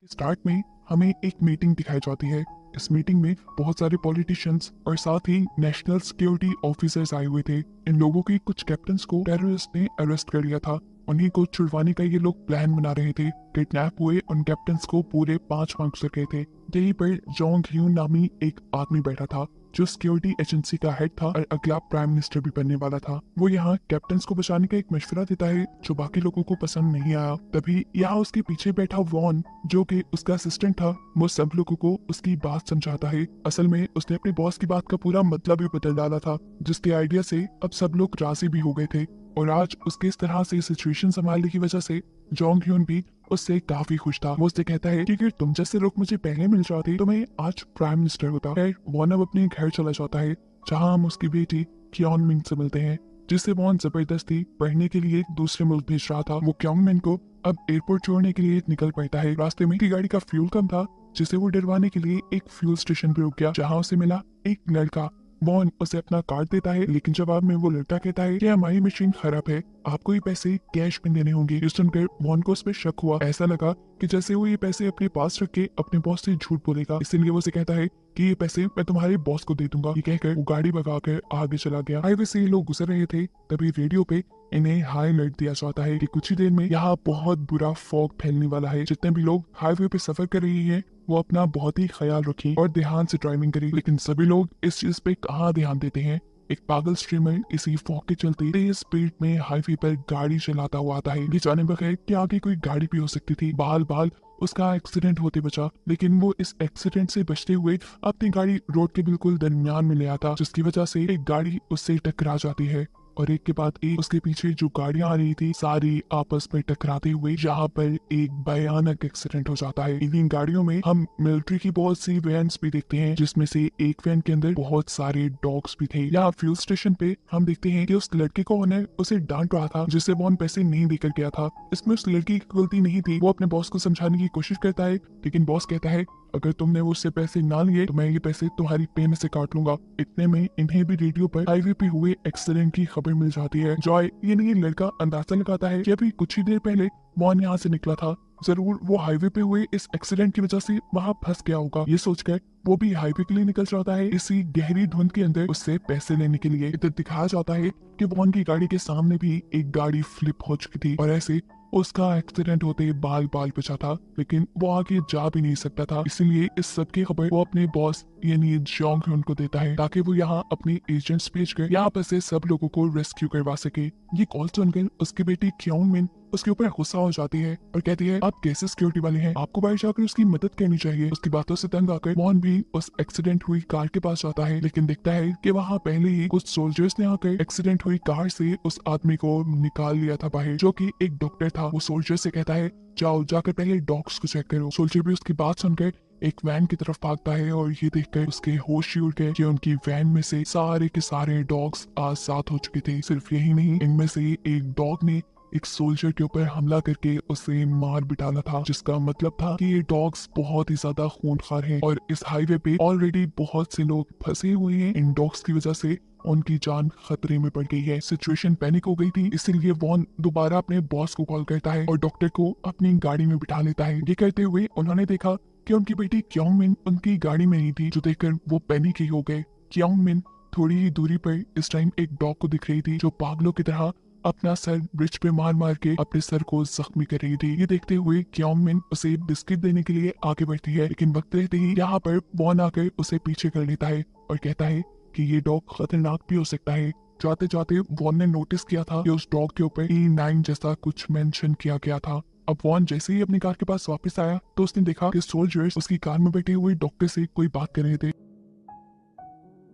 Start में हमें एक मीटिंग दिखाई जाती है। इस मीटिंग में बहुत सारे पॉलिटिशियंस और साथ ही नेशनल सिक्योरिटी ऑफिसर्स आए हुए थे। इन लोगों के कुछ कैप्टन्स को टेररिस्ट ने अरेस्ट कर लिया था। उन्हीं को छुड़वाने का ये लोग प्लान बना रहे थे। किडनैप हुए उन कैप्टन्स को पूरे 5 मार्क्स रखे थे। यहीं पर जोंग ह्यून नामी एक आदमी बैठा था जो सिक्योरिटी एजेंसी का हेड था और अगला प्राइम मिनिस्टर भी बनने वाला था। वो यहाँ कैप्टन्स को बचाने का एक मशवरा देता है जो बाकी लोगों को पसंद नहीं आया। तभी यहाँ उसके पीछे बैठा वॉन जो कि उसका असिस्टेंट था, वो सब लोगों को उसकी बात समझाता है। असल में उसने अपने बॉस की बात का पूरा मतलब ही बदल डाला था, जिसके आइडिया से अब सब लोग राजी भी हो गए थे। और आज उसके इस तरह से सिचुएशन संभालने की वजह से जोंग ह्यून भी उससे काफी खुश था। वो उससे कहता है कि अगर तुम जैसे लोग मुझे पहले मिल जाते तो मैं आज प्राइम मिनिस्टर होता। खैर वॉन अब अपने घर चला जाता है जहाँ हम उसकी बेटी क्योंग मिन से मिलते हैं, जिससे वॉन जबरदस्ती पढ़ने के लिए दूसरे मुल्क भेज रहा था। वो क्योंग मिन को अब एयरपोर्ट छोड़ने के लिए निकल पड़ता है। रास्ते में की गाड़ी का फ्यूल कम था, जिसे वो डरवाने के लिए एक फ्यूल स्टेशन पे रुक गया, जहाँ उसे मिला एक लड़का। वॉन उसे अपना कार्ड देता है, लेकिन जवाब में वो लड़का कहता है कि हमारी मशीन खराब है, आपको ये पैसे कैश में देने होंगे। ये सुनकर वॉन को उस पर शक हुआ। ऐसा लगा कि जैसे वो ये पैसे अपने पास रख के अपने बॉस से झूठ बोलेगा, इसीलिए वो उसे कहता है कि ये पैसे मैं तुम्हारे बॉस को दे दूंगा। ये कहकर वो गाड़ी भगाकर आगे चला गया। हाईवे से ये लोग गुजर रहे थे, तभी रेडियो पे इन्हें हाई अलर्ट दिया जाता है कि कुछ ही देर में यहाँ बहुत बुरा फॉग फैलने वाला है। जितने भी लोग हाईवे पे सफर कर रही हैं वो अपना बहुत ही ख्याल रखें और ध्यान से ड्राइविंग करें। लेकिन सभी लोग इस चीज पे कहाँ ध्यान देते हैं। एक पागल स्ट्रीमर इसी फॉग के चलते तेज स्पीड में हाईवे पर गाड़ी चलाता हुआ आता है, ये जाने बगैर कि आगे कोई गाड़ी भी हो सकती थी। बाल बाल उसका एक्सीडेंट होते बचा, लेकिन वो इस एक्सीडेंट से बचते हुए अपनी गाड़ी रोड के बिल्कुल दरमियान में ले आता, जिसकी वजह से एक गाड़ी उससे टकरा जाती है और एक के बाद एक उसके पीछे जो गाड़ियां आ रही थी सारी आपस में टकराते हुए यहाँ पर एक भयानक एक्सीडेंट हो जाता है। इन्हीं गाड़ियों में हम मिलिट्री की बहुत सी वैन्स भी देखते हैं, जिसमें से एक वैन के अंदर बहुत सारे डॉग्स भी थे। यहाँ फ्यूल स्टेशन पे हम देखते हैं कि उस लड़के को उन्हें उसे डांट रहा था जिससे वॉन पैसे नहीं देकर गया था। इसमें उस लड़की की गलती नहीं थी। वो अपने बॉस को समझाने की कोशिश करता है, लेकिन बॉस कहता है अगर तुमने उससे पैसे ना लिए तो मैं ये पैसे तुम्हारी पे में से काट लूंगा। इतने में इन्हें भी रेडियो पर हाईवे पे हुए एक्सीडेंट की खबर मिल जाती है। जॉय ये नहीं लड़का अंदाजा लगाता है कि अभी कुछ ही देर पहले वॉन यहाँ से निकला था, जरूर वो हाईवे पे हुए इस एक्सीडेंट की वजह से वहाँ फंस गया होगा। ये सोचकर वो भी हाईवे के लिए निकल जाता है इसी गहरी धुंध के अंदर उससे पैसे लेने के लिए। इधर दिखाया जाता है कि वॉन की गाड़ी के सामने भी एक गाड़ी फ्लिप हो चुकी थी और ऐसे उसका एक्सीडेंट होते बाल बाल बचा था, लेकिन वो आगे जा भी नहीं सकता था। इसीलिए इस सब की खबर वो अपने बॉस यानी जोंग ह्यून को देता है ताकि वो यहाँ अपने एजेंट्स भेजकर यहाँ पर से सब लोगों को रेस्क्यू करवा सके। ये कॉल सुनकर उसकी बेटी क्योंग मिन उसके ऊपर गुस्सा हो जाती है और कहती है आप कैसे सिक्योरिटी वाले हैं, आपको बाहर जाकर उसकी मदद करनी चाहिए। उसकी बातों से तंग आकर वॉन भी उस एक्सीडेंट हुई कार के पास जाता है, लेकिन देखता है कि वहाँ पहले ही कुछ सोल्जर्स ने आकर एक्सीडेंट हुई कार से उस आदमी को निकाल लिया था बाहर, जो कि एक डॉक्टर था। वो सोल्जर से कहता है जाओ जाकर पहले डॉग्स को चेक करो। सोल्जर भी उसकी बात सुनकर एक वैन की तरफ भागता है और ये देखकर उसके होश ही उड़ गए कि उनकी वैन में से सारे के सारे डॉग्स आजाद हो चुके थे। सिर्फ यही नहीं, इनमें से एक डॉग ने एक सोल्जर के ऊपर हमला करके उसे मार भी डाला था, जिसका मतलब था कि ये डॉग्स बहुत ही ज्यादा खूंखार हैं और इस हाईवे पे ऑलरेडी बहुत से लोग फंसे हुए हैं। इन डॉग्स की वजह से उनकी जान खतरे में पड़ गई है। सिचुएशन पैनिक हो गई थी, इसीलिए वॉन दोबारा अपने बॉस को कॉल करता है और डॉक्टर को अपनी गाड़ी में बिठा लेता है। ये करते हुए उन्होंने देखा कि उनकी बेटी क्योंग मिन उनकी गाड़ी में नहीं थी, जो देखकर वो पैनिक ही हो गए। क्योंग मिन थोड़ी ही दूरी पर इस टाइम एक डॉग को दिख रही थी जो पागलों की तरह अपना सर ब्रिज पे मार मार के अपने सर को जख्मी कर रही थी। ये देखते हुए क्योंग मिन उसे बिस्किट देने के लिए आगे बढ़ती है, लेकिन वक्त रहते ही यहाँ पर वॉन आकर उसे पीछे कर लेता है और कहता है कि ये डॉग खतरनाक भी हो सकता है। जाते जाते वॉन ने नोटिस किया था कि उस डॉग के ऊपर E9 जैसा कुछ मेंशन किया गया था। अब वॉन जैसे ही अपनी कार के पास वापस आया तो उसने देखा कि सोल्जर्स उसकी कार में बैठे हुए डॉक्टर से कोई बात कर रहे थे।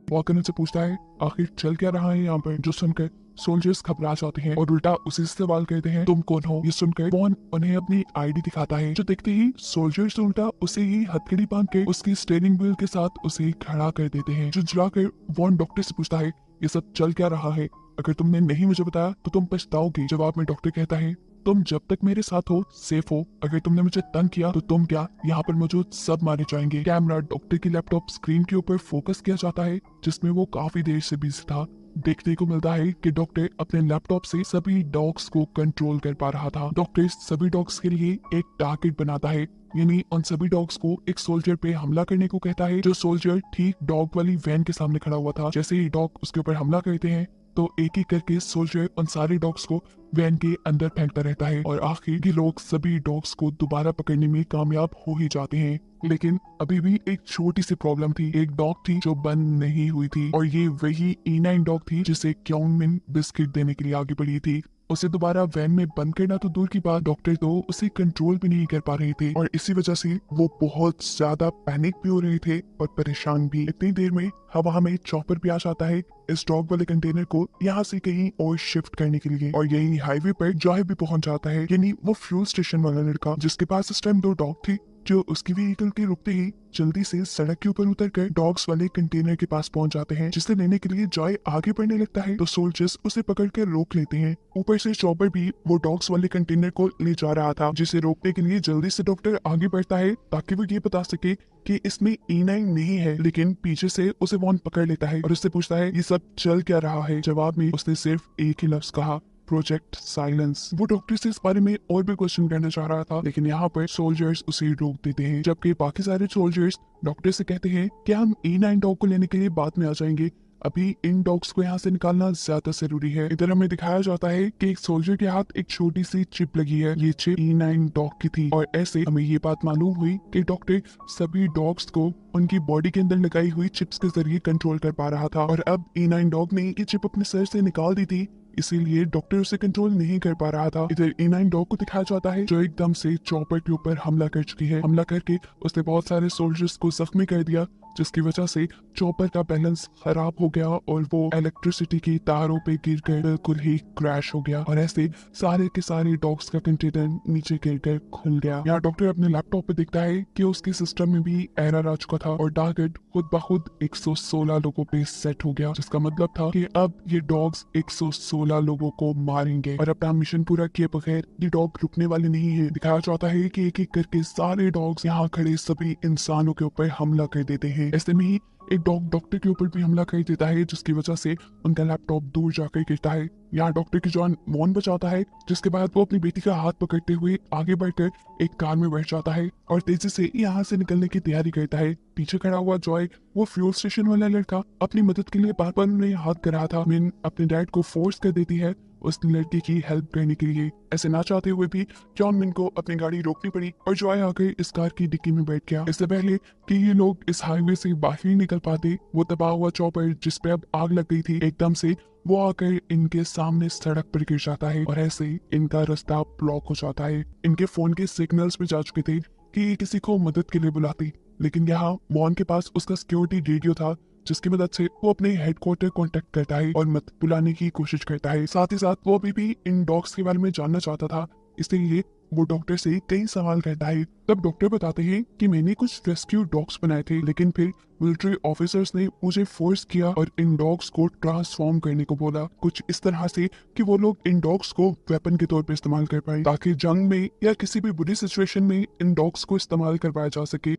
वॉकर उनसे पूछता है आखिर चल क्या रहा है यहाँ पर, जो सुनकर सोल्जर्स घबरा जाते हैं और उल्टा उसे सवाल करते हैं तुम कौन हो। ये सुनकर वॉन उन्हें अपनी आईडी दिखाता है, जो देखते ही सोल्जर्स उल्टा उसे ही हथकड़ी बांध के उसकी स्टीयरिंग व्हील के साथ उसे खड़ा कर देते हैं। जो जुलाकर वॉन डॉक्टर से पूछता है ये सब चल क्या रहा है, अगर तुमने नहीं मुझे बताया तो तुम पछताओगे। जवाब में डॉक्टर कहता है तुम जब तक मेरे साथ हो सेफ हो, अगर तुमने मुझे तंग किया तो तुम क्या यहाँ पर मौजूद सब मारे जाएंगे। कैमरा डॉक्टर की लैपटॉप स्क्रीन के ऊपर फोकस किया जाता है, जिसमें वो काफी देर से बिजी था। देखने को मिलता है कि डॉक्टर अपने लैपटॉप से सभी डॉग्स को कंट्रोल कर पा रहा था। डॉक्टर सभी डॉग्स के लिए एक टारगेट बनाता है, यानी उन सभी डॉग्स को एक सोल्जर पे हमला करने को कहता है। जो सोल्जर ठीक डॉग वाली वैन के सामने खड़ा हुआ था, जैसे ही डॉग उसके ऊपर हमला करते हैं तो एक एक करके सोल्जर उन सारे डॉग्स को वैन के अंदर फेंकता रहता है और आखिर ये लोग सभी डॉग्स को दोबारा पकड़ने में कामयाब हो ही जाते हैं। लेकिन अभी भी एक छोटी सी प्रॉब्लम थी। एक डॉग थी जो बंद नहीं हुई थी और ये वही E9 डॉग थी जिसे क्योंगमिन बिस्किट देने के लिए आगे बढ़ी थी। उसे दोबारा वैन में बंद करना तो दूर की बात, डॉक्टर तो उसे कंट्रोल भी नहीं कर पा रहे थे और इसी वजह से वो बहुत ज्यादा पैनिक भी हो रहे थे और परेशान भी। इतनी देर में हवा में चॉपर भी आ जाता है इस डॉग वाले कंटेनर को यहाँ से कहीं और शिफ्ट करने के लिए, और यही हाईवे पर जॉय भी पहुंच जाता है, यानी वो फ्यूल स्टेशन वाला लड़का जिसके पास इस टाइम 2 डॉग थी, जो उसकी व्हीकल के रुकते ही जल्दी से सड़क के ऊपर उतरकर डॉग्स वाले कंटेनर के पास पहुंच जाते हैं। जिसे लेने के लिए जॉय आगे बढ़ने लगता है तो सोल्जर्स उसे पकड़कर रोक लेते हैं। ऊपर से चॉपर भी वो डॉग्स वाले कंटेनर को ले जा रहा था, जिसे रोकने के लिए जल्दी से डॉक्टर आगे बढ़ता है ताकि वो ये बता सके कि इसमें E9 नहीं है। लेकिन पीछे से उसे वॉन पकड़ लेता है और उससे पूछता है ये सब चल क्या रहा है। जवाब में उसने सिर्फ एक ही लफ्ज कहा, प्रोजेक्ट साइलेंस। वो डॉक्टर से इस बारे में और भी क्वेश्चन करना चाह रहा था, लेकिन यहाँ पर सोल्जर्स उसे रोक देते हैं, जबकि बाकी सारे सोल्जर्स डॉक्टर से कहते हैं कि हम E9 डॉग को लेने के लिए बाद में आ जाएंगे, अभी इन डॉग्स को यहाँ से निकालना ज्यादा जरूरी है। इधर हमें दिखाया जाता है कि एक सोल्जर के हाथ एक छोटी सी चिप लगी है। ये चिप E9 डॉग की थी और ऐसे हमें ये बात मालूम हुई कि डॉक्टर सभी डॉग्स को उनकी बॉडी के अंदर लगाई हुई चिप्स के जरिए कंट्रोल कर पा रहा था और अब E9 डॉग ने ये चिप अपने सर से निकाल दी थी, इसीलिए डॉक्टर उसे कंट्रोल नहीं कर पा रहा था। इधर E9 डॉग को दिखाया जाता है जो एकदम से चॉपर के ऊपर हमला कर चुकी है। हमला करके उसने बहुत सारे सोल्जर्स को जख्मी कर दिया, जिसकी वजह से चॉपर का बैलेंस खराब हो गया और वो इलेक्ट्रिसिटी की तारों पे गिरकर बिल्कुल ही क्रैश हो गया और ऐसे सारे के सारे डॉग्स का कंटेनर नीचे गिरकर खुल गया। यहाँ डॉक्टर अपने लैपटॉप पे देखता है कि उसके सिस्टम में भी एरर आ चुका था और टारगेट खुद ब खुद 116 लोगों पे सेट हो गया, जिसका मतलब था कि अब ये डॉग्स 116 लोगों को मारेंगे और अपना मिशन पूरा किए बगैर ये डॉग रुकने वाले नहीं है। दिखाया जाता है कि एक एक करके सारे डॉग्स यहाँ खड़े सभी इंसानों के ऊपर हमला कर देते हैं। ऐसे में ही एक डॉग डॉक्टर के ऊपर भी हमला कर देता है, जिसकी वजह से उनका लैपटॉप दूर जाकर गिरता है। यहाँ डॉक्टर की जान मौन बचाता है, जिसके बाद वो अपनी बेटी का हाथ पकड़ते हुए आगे बढ़कर एक कार में बैठ जाता है और तेजी से यहाँ से निकलने की तैयारी करता है। पीछे खड़ा हुआ जॉय, वो फ्यूल स्टेशन वाला लड़का, अपनी मदद के लिए बार बार उन्हें हाथ कर रहा था। मिन अपने डैड को फोर्स कर देती है उस लड़के की हेल्प करने के लिए। ऐसे ना चाहते हुए भी जॉन मिन को अपनी गाड़ी रोकनी पड़ी और जॉय आकर इस कार की डिक्की में बैठ गया। इससे पहले कि ये लोग इस हाईवे से बाहर ही निकल पाते, वो दबा हुआ चॉपर जिस पे अब आग लग गई थी, एकदम से वो आकर इनके सामने सड़क पर गिर जाता है और ऐसे इनका रास्ता ब्लॉक हो जाता है। इनके फोन के सिग्नल्स भी जा चुके थे कि ये किसी को मदद के लिए बुलाती, लेकिन यहाँ मॉन के पास उसका सिक्योरिटी रेडियो था, जिसकी मदद से वो अपने हेडक्वार्टर कांटेक्ट करता है और मदद बुलाने की कोशिश करता है। साथ ही साथ वो अभी भी इन डॉग्स के बारे में जानना चाहता था, इसलिए वो डॉक्टर से कई सवाल करता है। तब डॉक्टर बताते हैं कि मैंने कुछ रेस्क्यू डॉग्स बनाए थे, लेकिन फिर मिलिट्री ऑफिसर्स ने मुझे फोर्स किया और इन डॉग्स को ट्रांसफॉर्म करने को बोला, कुछ इस तरह से कि वो लोग इन डॉग्स को वेपन के तौर पर इस्तेमाल कर पाए, ताकि जंग में या किसी भी बुरी सिचुएशन में इन डॉग्स को इस्तेमाल करवाया जा सके।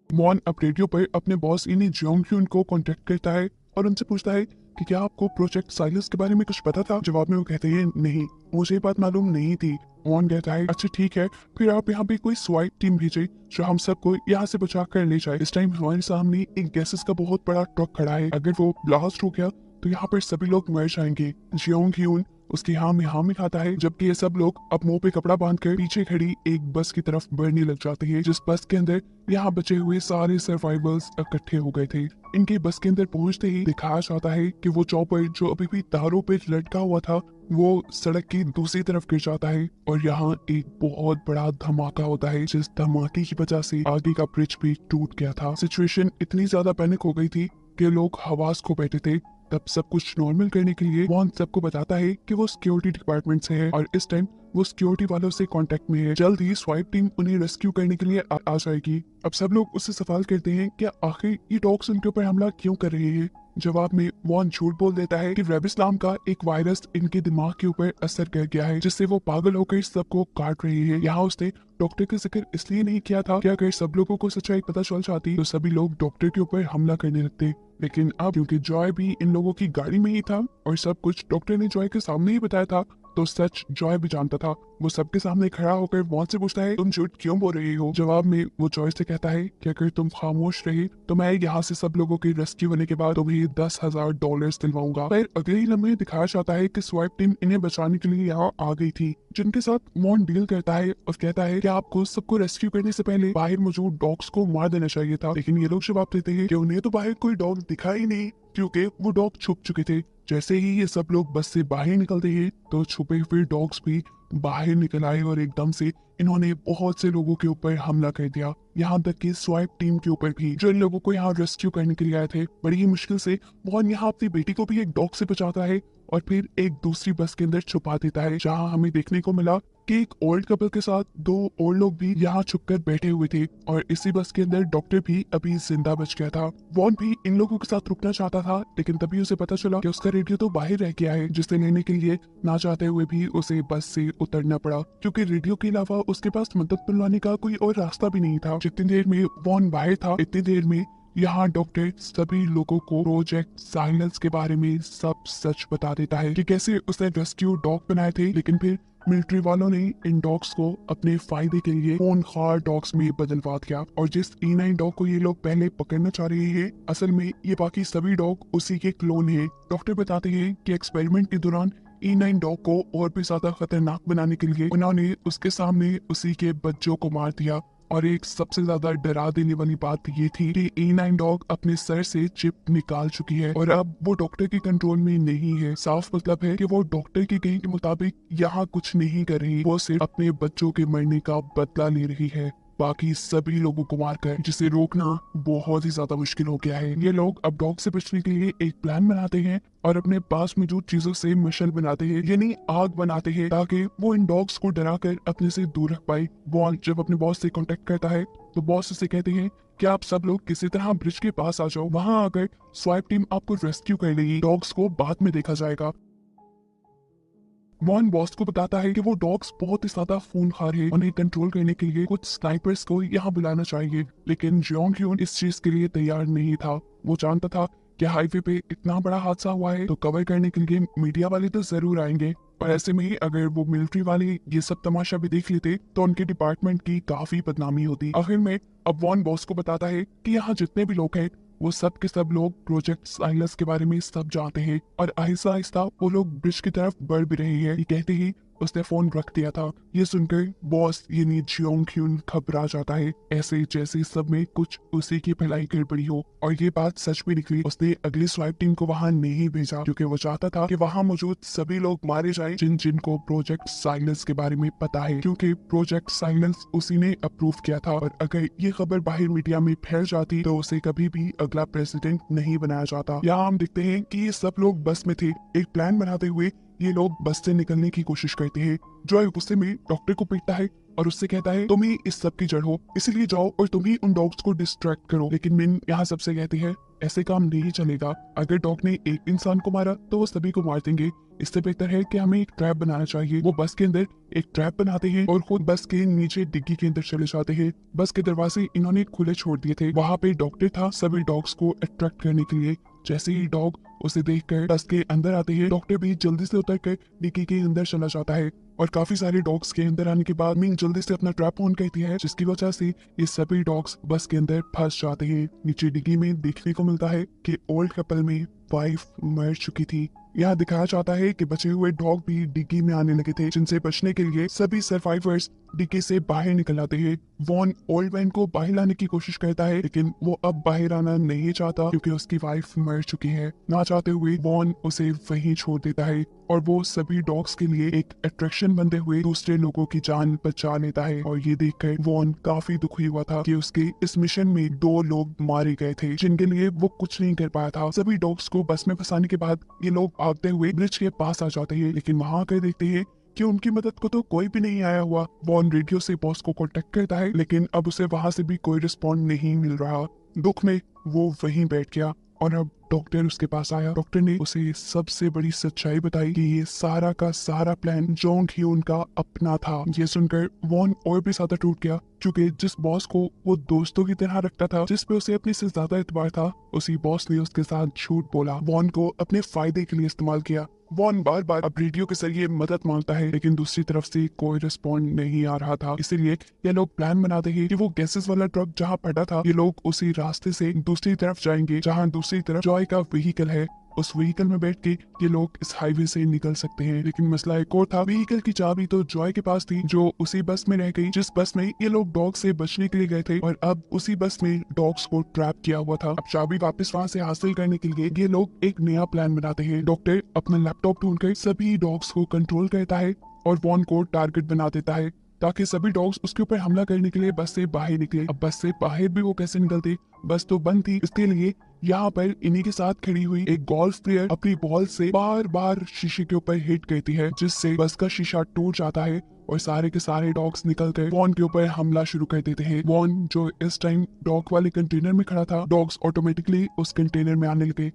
मॉन अब रेडियो पर अपने बॉस इन्हीं जोंगक्यून को कांटेक्ट करता है और उनसे पूछता है कि क्या आपको प्रोजेक्ट साइलेंस के बारे में कुछ पता था। जवाब में वो कहते हैं नहीं, मुझे बात मालूम नहीं थी। मॉन कहता है अच्छा ठीक है, फिर आप यहाँ पे कोई स्वाइट टीम भेजे जो हम सबको यहाँ से बचा कर ले जाए। इस टाइम हमारे सामने एक गैसेस का बहुत बड़ा ट्रक खड़ा है, अगर वो ब्लास्ट हो गया तो यहाँ पर सभी लोग मर जाएंगे। जियोंगक्यून उसकी हाँ में खाता है, जबकि ये सब लोग अब मुंह पे कपड़ा बांधकर पीछे खड़ी एक बस की तरफ बढ़ने लग जाते हैं, जिस बस के अंदर यहाँ बचे हुए सारे सर्वाइवर्स इकट्ठे हो गए थे। इनके बस के अंदर पहुंचते ही दिखाया जाता है कि वो चॉपर जो अभी भी तारों पे लटका हुआ था, वो सड़क की दूसरी तरफ गिर जाता है और यहाँ एक बहुत बड़ा धमाका होता है, जिस धमाके की वजह से आगे का ब्रिज भी टूट गया था। सिचुएशन इतनी ज्यादा पैनिक हो गई थी कि लोग हवास खो बैठे थे। तब सब कुछ नॉर्मल करने के लिए वॉन सबको बताता है कि वो सिक्योरिटी डिपार्टमेंट से है और इस टाइम वो सिक्योरिटी वालों से कांटेक्ट में है। जल्द ही स्वाइप टीम उन्हें रेस्क्यू करने के लिए आ जाएगी। अब सब लोग उससे सवाल करते हैं कि आखिर ये डॉग्स उनके ऊपर हमला क्यों कर रहे हैं। जवाब में वॉन झूठ बोल देता है कि रेबिस नाम का एक वायरस इनके दिमाग के ऊपर असर कर गया है, जिससे वो पागल होकर सबको काट रही है। यहाँ उसने डॉक्टर का जिक्र इसलिए नहीं किया था कि अगर सब लोगों को सच्चाई पता चल जाती तो सभी लोग डॉक्टर के ऊपर हमला करने लगते। लेकिन अब क्योंकि जॉय भी इन लोगों की गाड़ी में ही था और सब कुछ डॉक्टर ने जॉय के सामने ही बताया था, तो सच जॉय भी जानता था। वो सबके सामने खड़ा होकर वॉन से पूछता है, तुम झूठ क्यों बोल रही हो। जवाब में वो जॉय से कहता है कि अगर तुम खामोश रहे तो मैं यहाँ से सब लोगों के रेस्क्यू होने के बाद तुम्हें $10,000 दिलवाऊंगा। फिर अगले ही लम्हे दिखाया जाता है कि स्वाइप टीम इन्हें बचाने के लिए यहाँ आ गई थी, जिनके साथ वॉन डील करता है और कहता है कि आपको सबको रेस्क्यू करने से पहले बाहर मौजूद डॉग्स को मार देना चाहिए था। लेकिन ये लोग जवाब देते हैं कि उन्हें तो बाहर कोई डॉग दिखा ही नहीं, क्योंकि वो डॉग छुप चुके थे। जैसे ही ये सब लोग बस से बाहर निकलते हैं तो छुपे हुए डॉग्स भी बाहर निकल आए और एकदम से इन्होंने बहुत से लोगों के ऊपर हमला कर दिया, यहाँ तक कि स्वाइप टीम के ऊपर भी, जो इन लोगों को यहाँ रेस्क्यू करने के लिए आए थे। बड़ी ही मुश्किल से वॉन यहाँ अपनी बेटी को भी एक डॉग से बचाता है और फिर एक दूसरी बस के अंदर छुपा देता है, जहाँ हमें देखने को मिला कि एक ओल्ड कपल के साथ दो और लोग भी यहाँ छुपकर बैठे हुए थे और इसी बस के अंदर डॉक्टर भी अभी जिंदा बच गया था। वॉन भी इन लोगों के साथ रुकना चाहता था, लेकिन तभी उसे पता चला कि उसका रेडियो तो बाहर रह गया है, जिसे लेने के लिए ना चाहते हुए भी उसे बस से उतरना पड़ा, क्योंकि रेडियो के अलावा उसके पास मदद मिलवाने का कोई और रास्ता भी नहीं था। जितनी देर में वॉन बाहर था इतनी देर में यहाँ डॉक्टर सभी लोगों को प्रोजेक्ट साइलेंस के बारे में सब सच बता देता है कि कैसे उसने रेस्क्यू डॉग बनाए थे, लेकिन फिर मिलिट्री वालों ने इन डॉग्स को अपने फायदे के लिए खूंखार डॉग्स में बदलवा दिया और जिस E9 डॉग को ये लोग पहले पकड़ना चाह रहे हैं, असल में ये बाकी सभी डॉग उसी के क्लोन हैं। डॉक्टर बताते हैं कि एक्सपेरिमेंट के दौरान E9 डॉग को और भी ज्यादा खतरनाक बनाने के लिए उन्होंने उसके सामने उसी के बच्चों को मार दिया। और एक सबसे ज्यादा डरा देने वाली बात ये थी कि E9 डॉग अपने सर से चिप निकाल चुकी है और अब वो डॉक्टर के कंट्रोल में नहीं है। साफ मतलब है कि वो डॉक्टर के कहे के मुताबिक यहाँ कुछ नहीं कर रही, वो सिर्फ अपने बच्चों के मरने का बदला ले रही है, बाकी सभी लोगों को मारकर, जिसे रोकना बहुत ही ज्यादा मुश्किल हो गया है। ये लोग अब डॉग से बचने के लिए एक प्लान बनाते हैं और अपने पास मौजूद चीजों से मिशन बनाते हैं, यानी आग बनाते हैं, ताकि वो इन डॉग्स को डराकर अपने से दूर रख पाए। वॉन जब अपने बॉस से कांटेक्ट करता है तो बॉस उसे कहते हैं कि आप सब लोग किसी तरह ब्रिज के पास आ जाओ, वहां आकर स्वाइप टीम आपको रेस्क्यू कर लेगी, डॉग्स को बाद में देखा जाएगा। वॉन बॉस को बताता है कि वो डॉग्स बहुत ही ज्यादा खूनखार है, उन्हें कंट्रोल करने के लिए कुछ स्नाइपर्स को यहाँ बुलाना चाहिए, लेकिन जियोंग ह्यून इस चीज के लिए तैयार नहीं था। वो जानता था कि हाईवे पे इतना बड़ा हादसा हुआ है तो कवर करने के लिए मीडिया वाले तो जरूर आएंगे, और ऐसे में ही अगर वो मिलिट्री वाले ये सब तमाशा भी देख लेते तो उनके डिपार्टमेंट की काफी बदनामी होती। आखिर में अब वॉन बॉस को बताता है कि यहाँ जितने भी लोग हैं वो सब के सब लोग प्रोजेक्ट साइलस के बारे में सब जानते हैं, और आहिस्ता आहिस्ता वो लोग ब्रिज की तरफ बढ़ भी रही है। ये कहते ही उसने फोन रख दिया था। ये सुनकर बॉस यानी जियोंग ह्यून घबरा जाता है, ऐसे जैसे सब में कुछ उसी की भलाई गड़बड़ी हो, और ये बात सच भी निकली। उसने अगली स्वाइप टीम को वहां नहीं भेजा क्योंकि वो चाहता था कि वहां मौजूद सभी लोग मारे जाएं जिन जिनको प्रोजेक्ट साइलेंस के बारे में पता है, क्योंकि प्रोजेक्ट साइलेंस उसी ने अप्रूव किया था, और अगर ये खबर बाहर मीडिया में फैल जाती तो उसे कभी भी अगला प्रेसिडेंट नहीं बनाया जाता। यहाँ हम देखते हैं कि ये सब लोग बस में थे, एक प्लान बनाते हुए ये लोग बस से निकलने की कोशिश करते हैं। जॉय गुस्से में डॉक्टर को पीटता है और उससे कहता है तुम ही इस सब की जड़ हो, इसलिए जाओ और तुम ही उन डॉग्स को डिस्ट्रैक्ट करो। लेकिन मिन यहाँ सबसे कहती है ऐसे काम नहीं चलेगा, अगर डॉग ने एक इंसान को मारा तो वो सभी को मार देंगे, इससे बेहतर है कि हमें एक ट्रैप बनाना चाहिए। वो बस के अंदर एक ट्रैप बनाते हैं और खुद बस के नीचे डिग्गी के अंदर चले जाते हैं। बस के दरवाजे इन्होंने खुले छोड़ दिए थे, वहाँ पे डॉक्टर था सभी डॉग्स को अट्रैक्ट करने के लिए। जैसे ही डॉग उसे देखकर बस के अंदर आते हैं, डॉक्टर भी जल्दी से उतरकर डिग्गी के अंदर चला जाता है, और काफी सारे डॉग्स के अंदर आने के बाद मीन जल्दी से अपना ट्रैप ऑन करती है, जिसकी वजह से ये सभी डॉग्स बस के अंदर फंस जाते हैं। नीचे डिग्गी में देखने को मिलता है कि ओल्ड कपल में वाइफ मर चुकी थी। यहाँ दिखाया जाता है कि बचे हुए डॉग भी डिग्गी में आने लगे थे, जिनसे बचने के लिए सभी सर्वाइवर्स डिग्गी से बाहर निकल आते हैं। वॉन ओल्ड मैन को बाहर लाने की कोशिश करता है, लेकिन वो अब बाहर आना नहीं चाहता क्योंकि उसकी वाइफ मर चुकी है। ना चाहते हुए वॉन उसे वहीं छोड़ देता है, और वो सभी डॉग्स के लिए एक अट्रैक्शन बनते हुए दूसरे लोगों की जान बचा लेता है। और ये देखकर वॉन काफी दुखी हुआ था कि उसके इस मिशन में 2 लोग मारे गए थे, जिनके लिए वो कुछ नहीं कर पाया था। सभी डॉग्स को बस में फंसाने के बाद ये लोग भागते हुए ब्रिज के पास आ जाते हैं, लेकिन वहां आकर देखते हैं कि उनकी मदद को तो कोई भी नहीं आया हुआ। वॉन रेडियो से बॉस को कांटेक्ट करता है, लेकिन अब उसे वहां से भी कोई रिस्पॉन्ड नहीं मिल रहा। दुख में वो वहीं बैठ गया और अब डॉक्टर उसके पास आया। डॉक्टर ने उसे सबसे बड़ी सच्चाई बताई कि ये सारा का सारा प्लान जोंग ह्यून का अपना था। ये सुनकर वॉन और भी ज्यादा टूट गया, क्योंकि जिस बॉस को वो दोस्तों की तरह रखता था, जिस पे उसे अपने से ज्यादा एतबार था, उसी बॉस ने उसके साथ झूठ बोला, वॉन को अपने फायदे के लिए इस्तेमाल किया। वॉन बार बार अब रेडियो के जरिए मदद मांगता है, लेकिन दूसरी तरफ से कोई रिस्पॉन्ड नहीं आ रहा था। इसीलिए ये लोग प्लान बनाते हैं कि वो गैसेस वाला ट्रक जहाँ पड़ा था, ये लोग उसी रास्ते से दूसरी तरफ जाएंगे, जहाँ दूसरी तरफ जॉय का व्हीकल है। उस व्हीकल में बैठ के ये लोग इस हाईवे से निकल सकते हैं। लेकिन मसला एक और था, व्हीकल की चाबी तो जॉय के पास थी, जो उसी बस में रह गई जिस बस में ये लोग डॉग से बचने के लिए गए थे, और अब उसी बस में डॉग्स को ट्रैप किया हुआ था। अब चाबी वापस वहाँ से हासिल करने के लिए ये लोग एक नया प्लान बनाते हैं। डॉक्टर अपना लैपटॉप ढूंढकर सभी डॉग्स को कंट्रोल करता है और वॉन को टारगेट बना देता है, ताकि सभी डॉग्स उसके ऊपर हमला करने के लिए बस से बाहर निकले। अब बस से बाहर भी वो कैसे निकलते, बस तो बंद थी। इसके लिए यहाँ पर इन्हीं के साथ खड़ी हुई एक गोल्फ प्लेयर अपनी बॉल से बार बार शीशे के ऊपर हिट करती है, जिससे बस का शीशा टूट जाता है और सारे के सारे डॉग्स निकलकर वॉन के ऊपर हमला शुरू कर देते हैं। वॉन जो इस टाइम डॉग वाले कंटेनर में खड़ा था, डॉग्स ऑटोमेटिकली उस कंटेनर में आने लगे।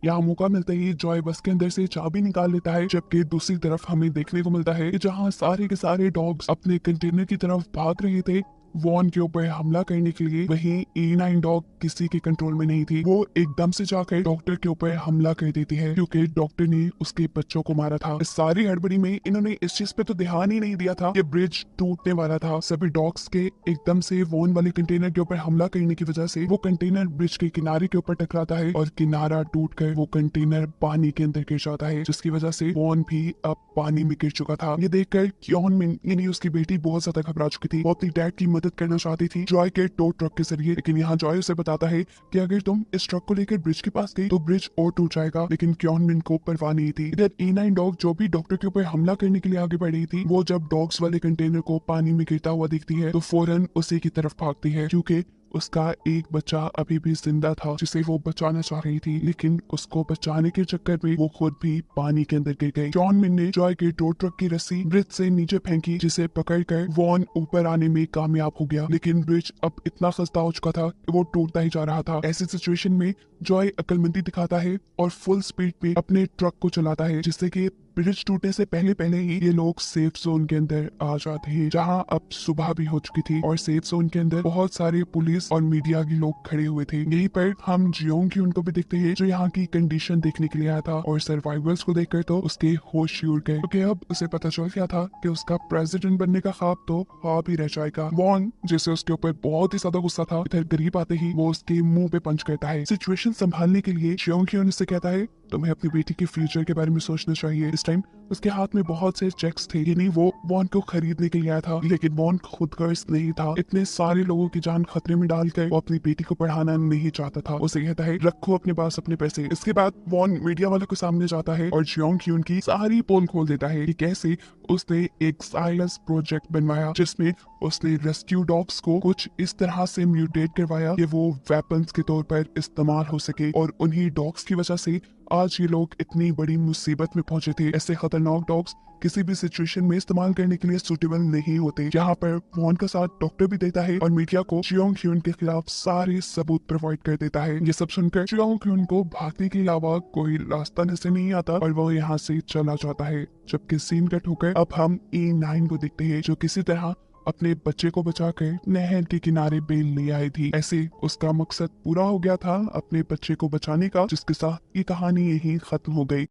यहाँ मौका मिलता ही जॉय बस के अंदर से चाबी निकाल लेता है, जबकि दूसरी तरफ हमें देखने को मिलता है कि जहाँ सारे के सारे डॉग्स अपने कंटेनर की तरफ भाग रहे थे वॉन के ऊपर हमला करने के लिए, वहीं E9 डॉग किसी के कंट्रोल में नहीं थी। वो एकदम से जाकर डॉक्टर के ऊपर हमला कर देती है, क्योंकि डॉक्टर ने उसके बच्चों को मारा था। इस सारी हड़बड़ी में इन्होंने इस चीज पे तो ध्यान ही नहीं दिया था कि ब्रिज टूटने वाला था। सभी डॉग्स के एकदम से वॉन वाले कंटेनर के ऊपर हमला करने की वजह से वो कंटेनर ब्रिज के किनारे के ऊपर टकराता है और किनारा टूटकर वो कंटेनर पानी के अंदर गिर जाता है, जिसकी वजह से वॉन भी अब पानी में गिर चुका था। ये देखकर क्योन मिन यानी उसकी बेटी बहुत ज्यादा घबरा चुकी थी। वो अपनी डैड की मदद करना चाहती थी जॉय के टो ट्रक के जरिए, लेकिन यहाँ जॉय उसे बताता है कि अगर तुम इस ट्रक को लेकर ब्रिज के पास गई तो ब्रिज और टूट जाएगा। लेकिन क्योन मिन को परवाह नहीं थी। इधर E9 डॉग जो भी डॉक्टर के ऊपर हमला करने के लिए आगे बढ़ रही थी, वो जब डॉग्स वाले कंटेनर को पानी में गिरता हुआ देखती है तो फौरन उसी की तरफ भागती है, क्योंकि उसका एक बच्चा अभी भी जिंदा था जिसे वो बचाना चाह रही थी। लेकिन उसको बचाने के चक्कर में वो खुद भी पानी के अंदर गिर गई। जॉन मिन ने जॉय के टो ट्रक की रस्सी ब्रिज से नीचे फेंकी, जिसे पकड़कर वॉन ऊपर आने में कामयाब हो गया। लेकिन ब्रिज अब इतना खस्ता हो चुका था कि वो टूटता ही जा रहा था। ऐसी सिचुएशन में जॉय अक्लमंदी दिखाता है और फुल स्पीड पे अपने ट्रक को चलाता है, जिससे कि ब्रिज टूटने से पहले पहले ही ये लोग सेफ जोन के अंदर आ जाते हैं, जहां अब सुबह भी हो चुकी थी और सेफ जोन के अंदर बहुत सारे पुलिस और मीडिया के लोग खड़े हुए थे। यहीं पर हम जियोंग की उनको भी देखते हैं, जो यहाँ की कंडीशन देखने के लिए आया था, और सर्वाइवर्स को देखकर तो उसके होश उड़ गए, क्योंकि अब उसे पता चल गया था कि उसका प्रेसिडेंट बनने का ख्वाब तो ख्वाब ही रह जाएगा। वॉन जिसे उसके ऊपर बहुत ही ज्यादा गुस्सा था, इधर करीब आते ही वो उसके मुंह पे पंच करता है। सिचुएशन संभालने के लिए जियोंग की उससे कहता है तुम्हें अपनी बेटी के फ्यूचर के बारे में सोचना चाहिए। इस टाइम उसके हाथ में बहुत से चेक्स थे, यानी वो वॉन को खरीदने के लिए आया था, लेकिन वॉन खुद गर्ज नहीं था। इतने सारे लोगों की जान खतरे में डालकर वो अपनी बेटी को पढ़ाना नहीं चाहता था। उसे कहता है रखो अपने पास अपने पैसे। इसके बाद वॉन मीडिया वालों के सामने जाता है और जियोंग की उनकी सारी पोल खोल देता है कि कैसे उसने एक साइलेंस प्रोजेक्ट बनवाया, जिसमें उसने रेस्क्यू डॉग्स को कुछ इस तरह से म्यूटेट करवाया कि वो वेपन्स के तौर पर इस्तेमाल हो सके, और उन्हीं डॉग्स की वजह से आज ये लोग इतनी बड़ी मुसीबत में पहुंचे थे। ऐसे खतरनाक डॉग्स किसी भी सिचुएशन में इस्तेमाल करने के लिए सुटेबल नहीं होते। यहाँ पर वॉन का साथ डॉक्टर भी देता है और मीडिया को जियोंग ह्यून के खिलाफ सारे सबूत प्रोवाइड कर देता है। ये सब सुनकर जियोंग ह्यून को भागने के अलावा कोई रास्ता नजर नहीं आता और वो यहाँ से चला जाता है। जबकि सीन कट होकर अब हम E9 को देखते हैं, जो किसी तरह अपने बच्चे को बचाकर नहर के किनारे बेल ले आई थी। ऐसे उसका मकसद पूरा हो गया था अपने बच्चे को बचाने का, जिसके साथ ये कहानी यही खत्म हो गई।